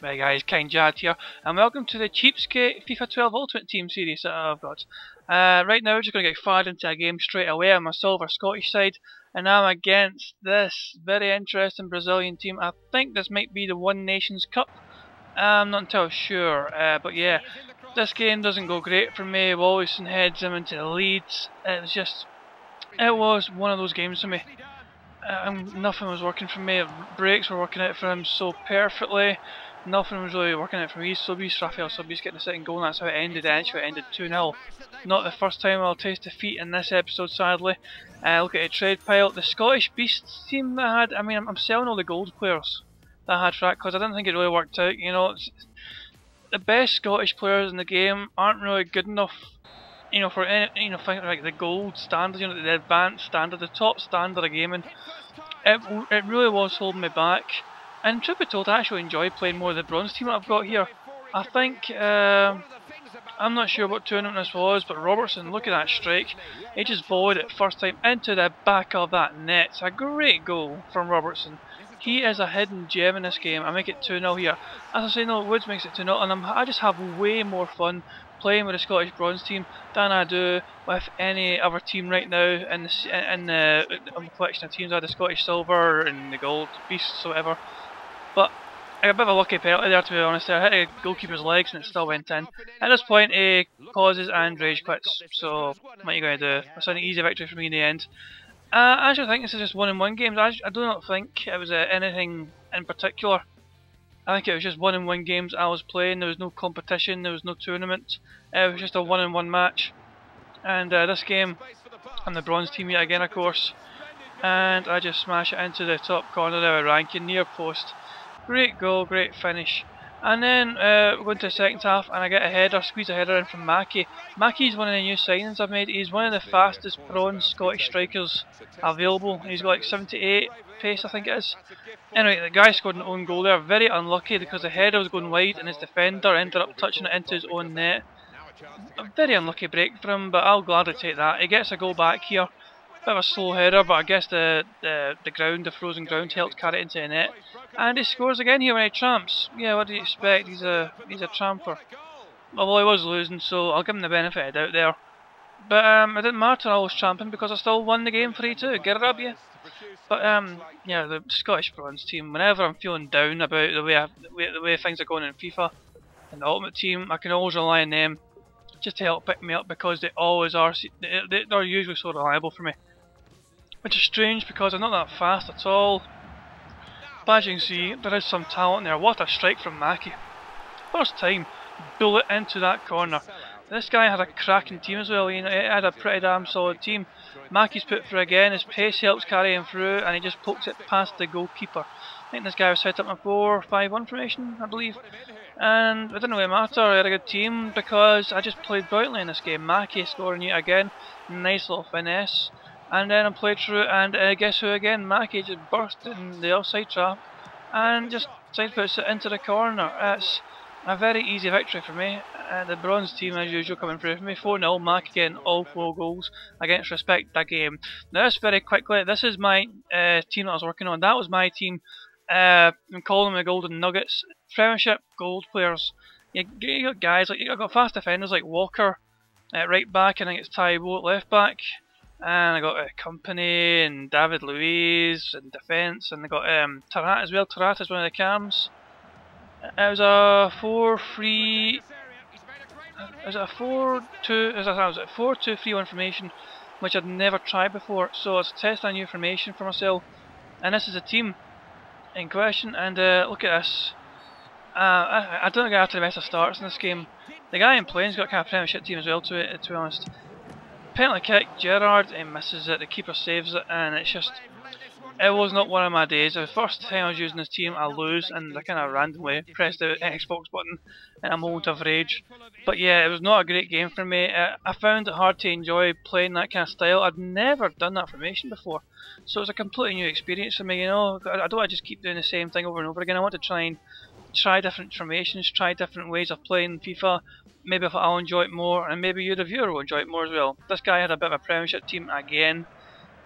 Right guys, Kind Jad here, and welcome to the Cheapskate FIFA 12 Ultimate Team series that I've got. Right now we're just going to get fired into a game straight away. I'm a silver Scottish side, and I'm against this very interesting Brazilian team. I think this might be the One Nations Cup. I'm not entirely sure, but yeah, this game doesn't go great for me. Wallison heads him into the leads. It was one of those games for me. Nothing was working for me. Breaks were working out for him so perfectly. Nothing was really working out for me. Rafael Sobeys getting the second goal, and that's how it ended. Actually, it ended 2-0. Not the first time I'll taste defeat in this episode, sadly. Look at the trade pile. The Scottish Beasts team that I had, I'm selling all the gold players that I had for that because I didn't think it really worked out. You know, the best Scottish players in the game aren't really good enough, you know, for any, think like the gold standard, the advanced standard, the top standard of gaming. It really was holding me back. And truth be told, I actually enjoy playing more of the bronze team that I've got here. I think, I'm not sure what tournament this was, but Robertson, look at that strike. He just volleyed it first time into the back of that net. It's a great goal from Robertson. He is a hidden gem in this game. I make it 2-0 here. As I say, no, Woods makes it 2-0, and I just have way more fun playing with the Scottish bronze team than I do with any other team right now in the collection of teams. I had the Scottish silver and the gold beasts or whatever. But I got a bit of a lucky penalty there, to be honest. I hit the goalkeeper's legs and it still went in. At this point, he pauses and rage quits. So, what are you going to do? It's an easy victory for me in the end. I actually think this is just 1-1 games. I do not think it was anything in particular. I think it was just 1-1 games I was playing. There was no competition, there was no tournament. It was just a 1-1 match. And this game, I'm the bronze team yet again, of course. And I just smash it into the top corner there, ranking near post. Great goal, great finish. And then we go into the second half and I get a header, squeeze a header in from Mackie. Mackie's one of the new signings I've made. He's one of the fastest bronze Scottish strikers available. He's got like 78 pace, I think it is. Anyway, the guy scored an own goal there. Very unlucky because the header was going wide and his defender ended up touching it into his own net. A very unlucky break for him, but I'll gladly take that. He gets a goal back here. Bit of a slow header, but I guess the frozen ground helped carry it into the net. And he scores again here when he tramps. Yeah, what do you expect? He's a tramper. Although he was losing, so I'll give him the benefit of the doubt there. But it didn't matter, I was tramping because I still won the game 3-2. Get it up, yeah. But yeah, the Scottish bronze team. Whenever I'm feeling down about the way things are going in FIFA and the Ultimate Team, I can always rely on them just to help pick me up because they always are. They're usually so reliable for me. Which is strange because I'm not that fast at all. But as you can see, there is some talent there. What a strike from Mackie. First time, bullet into that corner. This guy had a cracking team as well. You know, he had a pretty damn solid team. Mackie's put through again. His pace helps carry him through, and he just pokes it past the goalkeeper. I think this guy was set up in a 4-5-1 formation, I believe. And it didn't really matter. I had a good team because I just played brilliantly in this game. Mackie scoring yet again. Nice little finesse. And then I played through it, and guess who again? Mackie just burst in the offside trap and just side puts it into the corner. It's a very easy victory for me. The bronze team, as usual, coming through for me. 4-0, Mackie getting all 4 goals against Respect that game. Now, this very quickly, this is my team that I was working on. That was my team. I'm calling them the Golden Nuggets. Premiership gold players. You got guys like, you've got fast defenders like Walker at right back, and I think it's Taiwo at left back. And I got Company and David Luiz in defence, and I got Tarat as well. Tarat is one of the cams. It was a 4-3. Was it a 4-2? Was it a 4-2-3-1 formation, which I'd never tried before. So it's a test on new formation for myself. And this is a team in question. And look at this. I don't get after the best of starts in this game. The guy in playing's got a kind of Premiership team as well, to be honest. Penalty kick, Gerrard, he misses it, the keeper saves it, and it's just, it was not one of my days. The first time I was using this team, I lose, and I kind of randomly pressed the Xbox button in a moment of rage. But yeah, it was not a great game for me. I found it hard to enjoy playing that kind of style. I'd never done that formation before, so it was a completely new experience for me, you know. I don't want to just keep doing the same thing over and over again. I want to try different formations, try different ways of playing FIFA. Maybe if I'll enjoy it more, and maybe you the viewer will enjoy it more as well. This guy had a bit of a Premiership team again.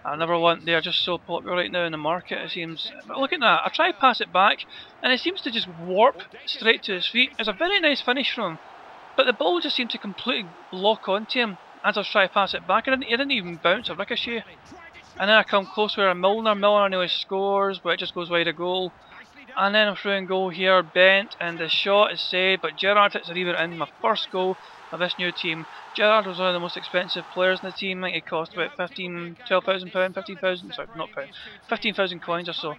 Another one, they're just so popular right now in the market, it seems. But look at that, I try to pass it back, and it seems to just warp straight to his feet. It's a very nice finish from him, but the ball just seemed to completely lock onto him as I was trying to pass it back. It didn't even bounce or ricochet. And then I come close with a Milner nearly scores, but it just goes wide of goal. And then I'm through and goal here, bent, and the shot is saved, but Gerrard hits the rebound in. My first goal of this new team. Gerrard was one of the most expensive players in the team. I think it cost about £12,000, 15,000, sorry, not pound, 15,000 coins or so.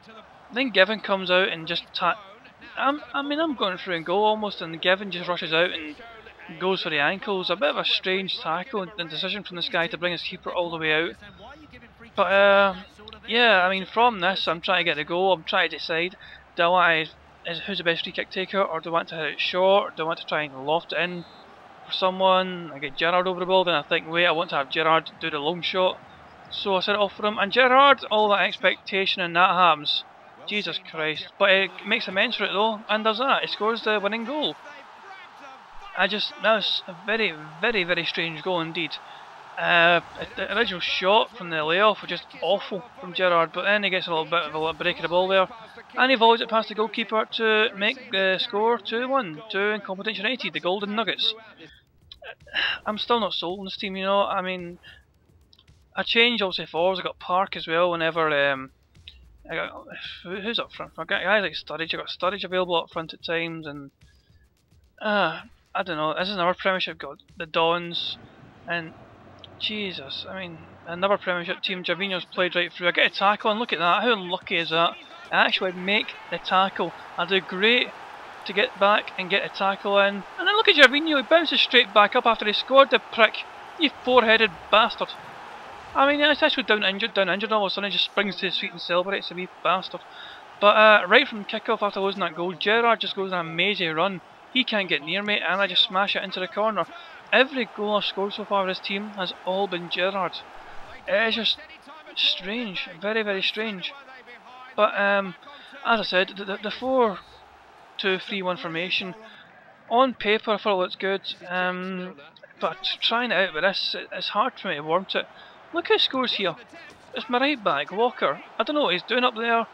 Then Given comes out and just I'm going through and goal almost, and Given just rushes out and goes for the ankles. A bit of a strange tackle and decision from this guy to bring his keeper all the way out. But yeah, I mean, from this, I'm trying to get the goal. I'm trying to decide, do I want who's the best free kick taker, or do I want to hit it short? Do I want to try and loft it in for someone? I get Gerrard over the ball, then I think, wait, I want to have Gerrard do the long shot. So I set it off for him, and Gerrard, all that expectation, and that happens. Jesus Christ. But it makes amends for it though, and does that. It scores the winning goal. That was a very, very, very strange goal indeed. The original shot from the layoff was just awful from Gerrard, but then he gets a little bit of a break of the ball there, and he volleys it past the goalkeeper to make the score 2-1 to Incompetence United, the Golden Nuggets. I'm still not sold on this team, you know. I mean, I changed obviously forwards. I got Park as well whenever I got, who's up front? I got guys like Sturridge. I got Sturridge available up front at times, and I don't know. This is another Premiership. Got the Dons, and Jesus, I mean, another Premiership team. Gervinho's played right through. I get a tackle, and look at that. How unlucky is that? I actually make the tackle. I do great to get back and get a tackle in, and then look at Gervinho. He bounces straight back up after he scored the prick. You four-headed bastard. I mean, it's actually down injured, all of a sudden he just springs to his feet and celebrates, a wee bastard. But right from kick-off after losing that goal, Gerrard just goes on a mazy run. He can't get near me, and I just smash it into the corner. Every goal I've scored so far with this team has all been Gerrard. It's just strange, very, very strange. But as I said, the 4-2-3-1 formation, on paper I thought it looked good, but trying it out with this, it's hard for me to warm to it. Look who scores here. It's my right back, Walker. I don't know what he's doing up there.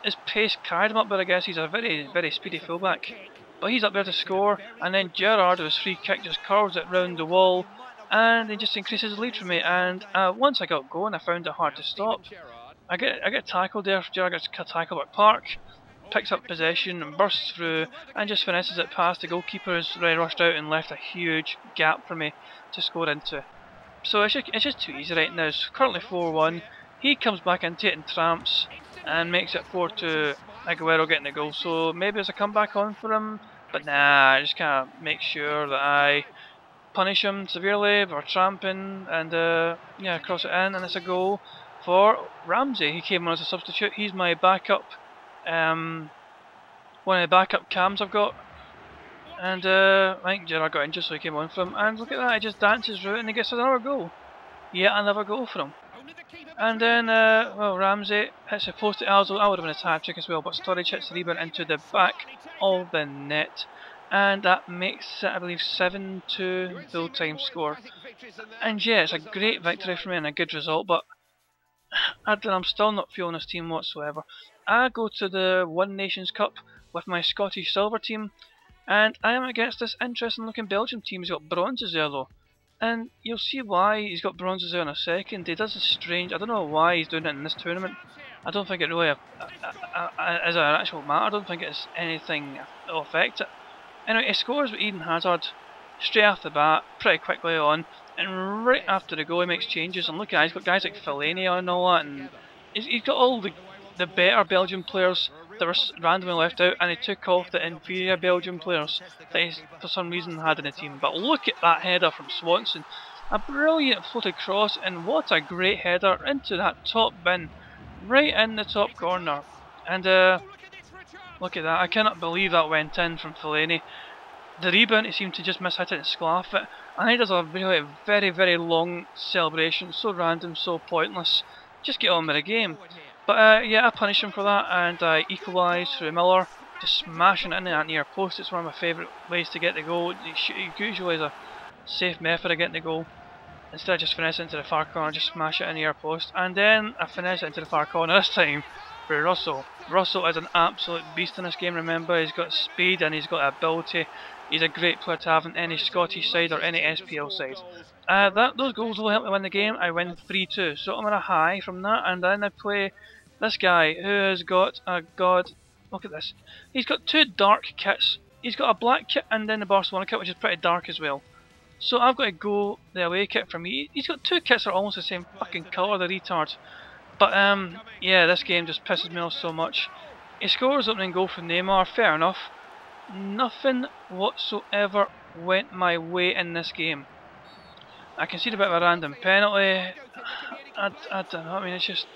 His pace carried him up there, I guess. He's a very, very speedy fullback. But he's up there to score, and then Gerrard, with his free kick, just curls it round the wall, and he just increases the lead for me. And once I got going, I found it hard to stop. I get tackled there. Gerrard gets tackled by Park, picks up possession and bursts through, and just finishes it past the goalkeeper, who's already rushed out and left a huge gap for me to score into. So it's just too easy right now. It's currently 4-1. He comes back into it and tramps and makes it 4-2. Aguero getting the goal. So maybe there's a comeback on for him. But nah, I just kind of make sure that I punish him severely for tramping and yeah, cross it in, and it's a goal for Ramsey. He came on as a substitute. He's my backup, one of the backup cams I've got. And I think Gerrard got injured, so he came on for him. And look at that, he just dances through it and he gets another goal. Yeah, another goal for him. And then, well, Ramsey hits a post at Alzo. I would have been a tap trick as well, but Sturridge hits the rebound into the back of the net. And that makes it, I believe, 7-2 full-time score. And yeah, it's a great victory for me and a good result, but I'm still not feeling this team whatsoever. I go to the One Nations Cup with my Scottish Silver team, and I am against this interesting looking Belgium team. He's got bronzes there though, and you'll see why he's got bronzes there in a second. He does this strange, I don't know why he's doing it in this tournament. I don't think it really is an actual matter. I don't think it's anything that will affect it. Anyway, he scores with Eden Hazard straight off the bat, pretty quickly on, and right after the goal he makes changes. And look at, he's got guys like Fellaini on and all that, and he's got all the better Belgian players that were randomly left out, and he took off the inferior Belgian players that he for some reason had in the team. But look at that header from Swanson, a brilliant floated cross, and what a great header into that top bin, right in the top corner. And look at that, I cannot believe that went in from Fellaini. The rebound, he seemed to just miss hit it and sclaff it, and he does a really very, very long celebration, so random, so pointless. Just get on with the game. But yeah, I punish him for that, and I equalise through Miller, just smashing it into that near post. It's one of my favourite ways to get the goal. It usually is a safe method of getting the goal. instead of just finesse it into the far corner, just smash it in the air post, and then I finesse it into the far corner this time for Russell. Russell is an absolute beast in this game, remember, he's got speed and he's got ability. He's a great player to have in any Scottish side or any SPL side. Those goals will help me win the game. I win 3-2, so I'm on a high from that, and then I play this guy who has got a god. Look at this. He's got two dark kits. He's got a black kit and then the Barcelona kit, which is pretty dark as well. So I've got to go the away kit for me. He's got two kits that are almost the same fucking colour, the retard. But yeah, this game just pisses me off so much. He scores opening goal from Neymar, fair enough. Nothing whatsoever went my way in this game. I conceded a bit of a random penalty. I don't know, I mean, it's just,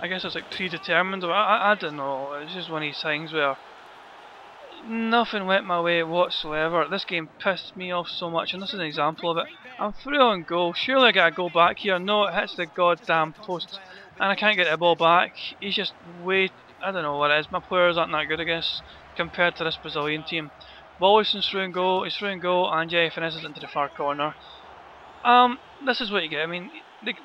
I guess it's like predetermined, or I don't know, it's just one of these things where nothing went my way whatsoever. This game pissed me off so much, and this is an example of it. I'm through on goal, surely I gotta go back here. No, it hits the goddamn post, and I can't get the ball back. He's just way, I don't know what it is, my players aren't that good I guess, compared to this Brazilian team. Wallison's through and goal, he's through and goal, and yeah, he finishes into the far corner. This is what you get. I mean,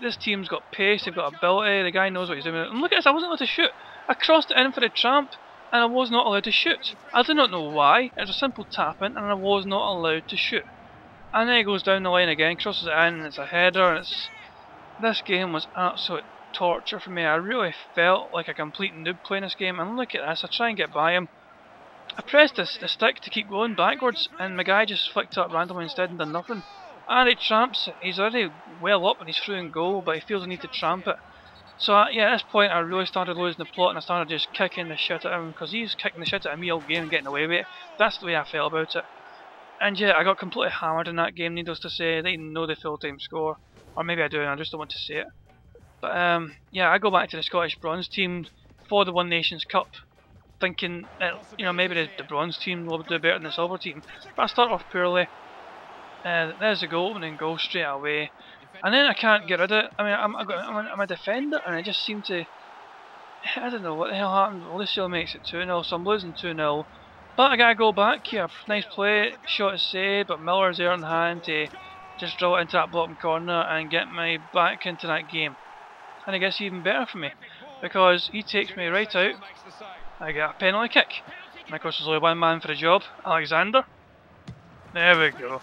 this team's got pace, they've got ability, the guy knows what he's doing. And look at this, I wasn't allowed to shoot. I crossed it in for the tramp, and I was not allowed to shoot. I do not know why. It was a simple tap in, and I was not allowed to shoot. And then he goes down the line again, crosses it in, and it's a header, and this game was absolute torture for me. I really felt like a complete noob playing this game, and look at this, I try and get by him. I pressed the stick to keep going backwards, and my guy just flicked up randomly instead and done nothing. And he tramps it. He's already well up and he's through and goal, but he feels the need to tramp it. So yeah, at this point I really started losing the plot, and I started just kicking the shit at him, because he's kicking the shit at me all game and getting away with it. That's the way I felt about it. And yeah, I got completely hammered in that game, needless to say. I didn't know the full-time score. Or maybe I do and I just don't want to say it. But yeah, I go back to the Scottish bronze team for the One Nations Cup, thinking that, you know, maybe the bronze team will do better than the silver team. But I start off poorly. There's a goal, opening goal straight away, and then I can't get rid of it. I mean, I'm a defender, and I just seem to, I don't know what the hell happened. Lucio makes it 2-0, so I'm losing 2-0. But I gotta go back here. Nice play, shot is saved, but Miller's there in hand to just draw it into that bottom corner and get me back into that game. And it gets even better for me, because he takes me right out. I get a penalty kick. And of course, there's only one man for the job, Alexander. There we go.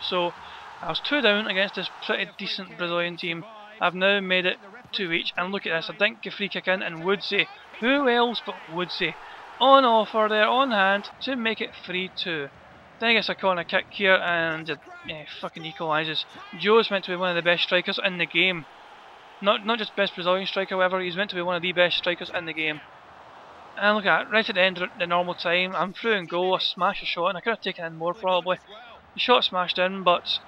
So I was 2 down against this pretty decent Brazilian team. I've now made it 2 each, and look at this, I dink a free kick in, and Woodsy, who else but Woodsy, on offer there, on hand, to make it 3-2. Then he gets a corner kick here, and fucking equalises. Joe's meant to be one of the best strikers in the game. Not just best Brazilian striker, however, he's meant to be one of the best strikers in the game. And look at it, right at the end of the normal time, I'm through and goal, I smash a shot, and I could have taken in more probably. The shot smashed in, but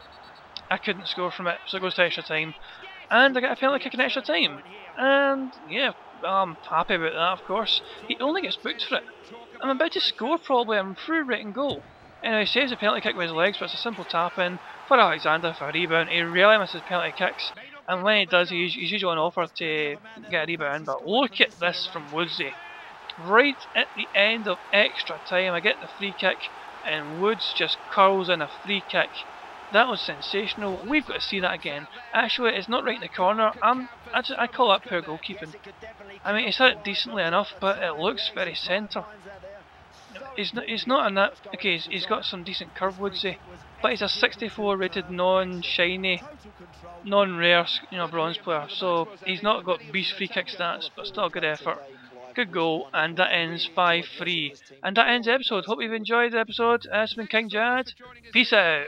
I couldn't score from it, so it goes to extra time. And I get a penalty kick in extra time. And yeah, I'm happy about that, of course. He only gets booked for it. I'm about to score probably, I'm through right and goal. Anyway, he saves a penalty kick with his legs, but it's a simple tap in for Alexander for a rebound. He really misses penalty kicks, and when he does, he's usually on offer to get a rebound. But look at this from Woodsy. Right at the end of extra time, I get the free kick, and Woods just curls in a free kick. That was sensational. We've got to see that again. Actually, it's not right in the corner. I call that poor goalkeeping. I mean, he's hit it decently enough, but it looks very centre. He's not in that. Okay, he's got some decent curve, Woodsy, but he's a 64 rated non-shiny, non-rare, bronze player. So he's not got beast free kick stats, but still a good effort. Good goal, and that ends 5-3. And that ends the episode. Hope you've enjoyed the episode. It's been King Jad. Peace out.